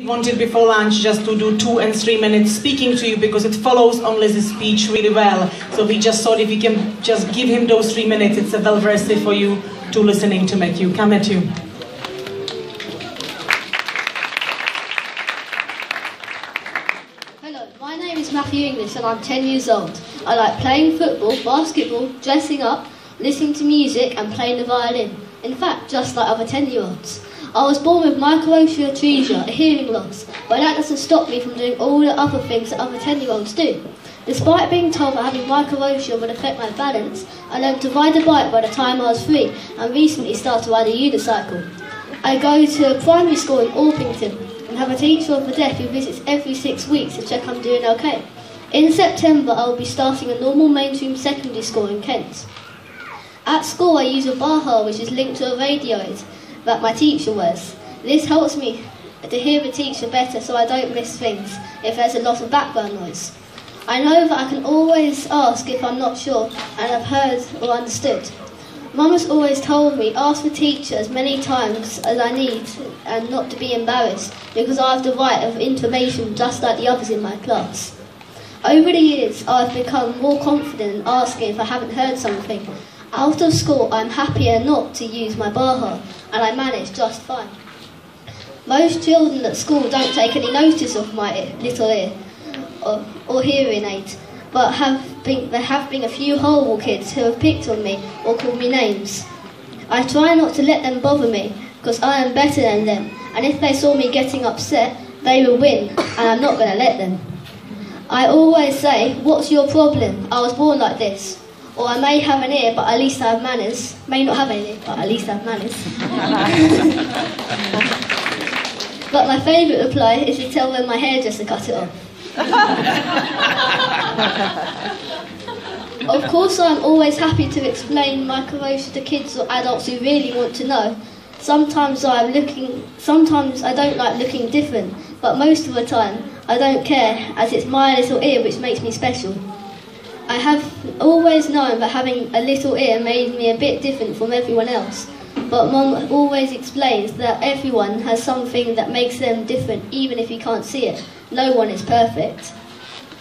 Wanted before lunch just to do 2 and 3 minutes speaking to you because it follows only the speech really well. So we just thought if we can just give him those 3 minutes, it's a well versed for you to listening to Matthew. Come Matthew. Hello, my name is Matthew English and I'm 10 years old. I like playing football, basketball, dressing up, listening to music and playing the violin. In fact, just like other 10-year-olds. I was born with Microtia atresia, a hearing loss, but that doesn't stop me from doing all the other things that other 10-year-olds do. Despite being told that having Microtia would affect my balance, I learned to ride a bike by the time I was 3 and recently started to ride a unicycle. I go to a primary school in Orpington and have a teacher of the deaf who visits every 6 weeks to check I'm doing okay. In September I will be starting a normal mainstream secondary school in Kent. At school I use a bar which is linked to a radioid that my teacher wears. This helps me to hear the teacher better so I don't miss things if there's a lot of background noise. I know that I can always ask if I'm not sure and have heard or understood. Mum has always told me ask the teacher as many times as I need and not to be embarrassed because I have the right of information just like the others in my class. Over the years I've become more confident in asking if I haven't heard something. Out of school I'm happier not to use my bar and I manage just fine. Most children at school don't take any notice of my little ear or hearing aid, but there have been a few horrible kids who have picked on me or called me names. I try not to let them bother me because I am better than them, and if they saw me getting upset, they will win, and I'm not going to let them. I always say, "What's your problem? I was born like this." Or I may have an ear, but at least I have manners. May not have any ear, but at least I have manners. But my favourite reply is to tell when my hairdresser cut it off. Of course, I'm always happy to explain Microtia to kids or adults who really want to know. Sometimes I don't like looking different, but most of the time I don't care, as it's my little ear which makes me special. I have always known that having a little ear made me a bit different from everyone else, but Mum always explains that everyone has something that makes them different, even if you can't see it. No one is perfect.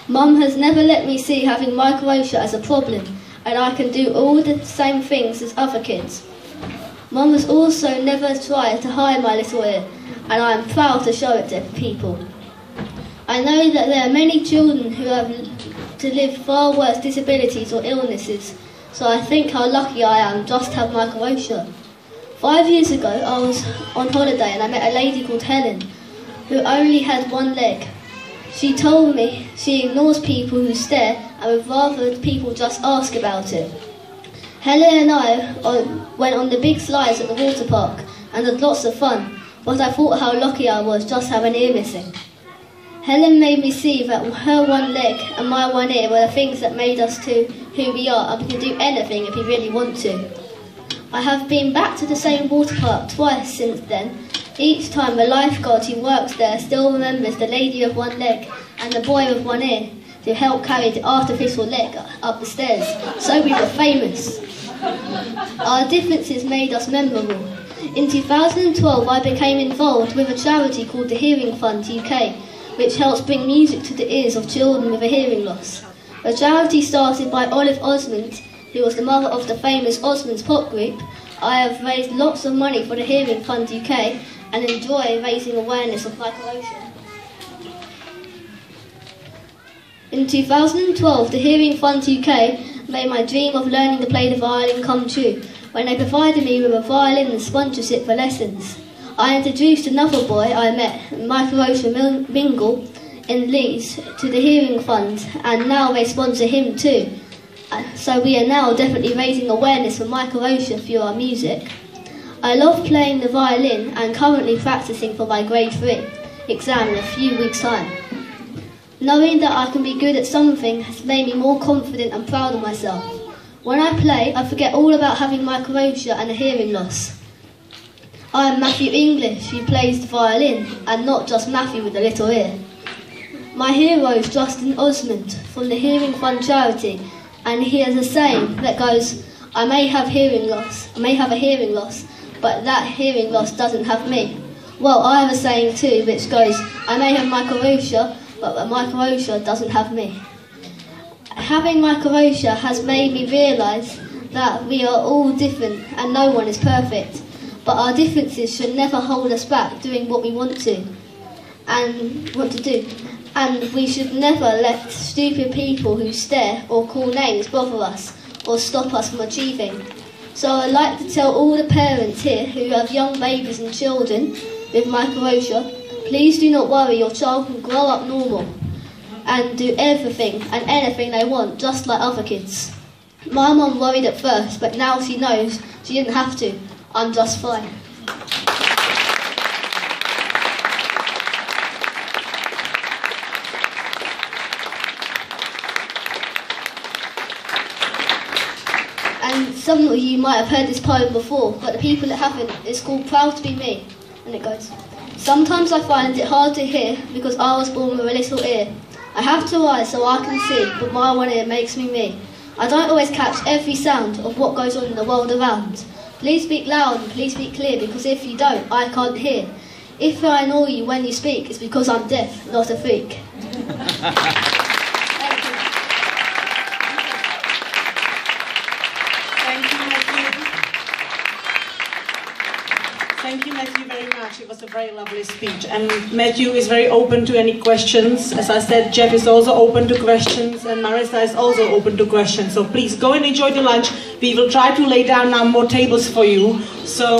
Mum has never let me see having Microtia as a problem, and I can do all the same things as other kids. Mum has also never tried to hide my little ear, and I am proud to show it to people. I know that there are many children who have to live far worse disabilities or illnesses, so I think how lucky I am just to have Microtia. 5 years ago I was on holiday and I met a lady called Helen who only had one leg. She told me she ignores people who stare and would rather people just ask about it. Helen and I went on the big slides at the water park and had lots of fun, but I thought how lucky I was just to have an ear missing. Helen made me see that her one leg and my one ear were the things that made us to who we are, and we can do anything if we really want to. I have been back to the same water park twice since then. Each time the lifeguard who works there still remembers the lady with one leg and the boy with one ear to help carry the artificial leg up the stairs, so we were famous. Our differences made us memorable. In 2012 I became involved with a charity called the Hearing Fund UK, which helps bring music to the ears of children with a hearing loss. The charity started by Olive Osmond, who was the mother of the famous Osmonds pop group. I have raised lots of money for the Hearing Fund UK and enjoy raising awareness of Microtia. In 2012, the Hearing Fund UK made my dream of learning to play the violin come true when they provided me with a violin and sponsorship for lessons. I introduced another boy I met, Microtia Mingle, in Leeds, to the Hearing Fund, and now they sponsor him too. So we are now definitely raising awareness for Microtia through our music. I love playing the violin and currently practicing for my grade 3 exam in a few weeks' time. Knowing that I can be good at something has made me more confident and proud of myself. When I play, I forget all about having Microtia and a hearing loss. I am Matthew English, who plays the violin, and not just Matthew with a little ear. My hero is Justin Osmond from the Hearing Fund charity, and he has a saying that goes, I may have a hearing loss, but that hearing loss doesn't have me. Well, I have a saying too, which goes, I may have Microtia, but Microtia doesn't have me. Having Microtia has made me realise that we are all different and no one is perfect, but our differences should never hold us back doing what we want to do. And we should never let stupid people who stare or call names bother us or stop us from achieving. So I'd like to tell all the parents here who have young babies and children with Microtia, please do not worry, your child can grow up normal and do everything and anything they want, just like other kids. My mum worried at first, but now she knows she didn't have to. I'm just fine. And some of you might have heard this poem before, but the people that haven't, it's called Proud to be Me. And it goes, sometimes I find it hard to hear because I was born with a little ear. I have two eyes so I can see, but my one ear makes me me. I don't always catch every sound of what goes on in the world around. Please speak loud and please speak clear, because if you don't, I can't hear. If I annoy you when you speak, it's because I'm deaf, not a freak. Thank you, Matthew, very much. It was a very lovely speech. And Matthew is very open to any questions. As I said, Jeff is also open to questions, and Marissa is also open to questions. So please go and enjoy the lunch. We will try to lay down now more tables for you. So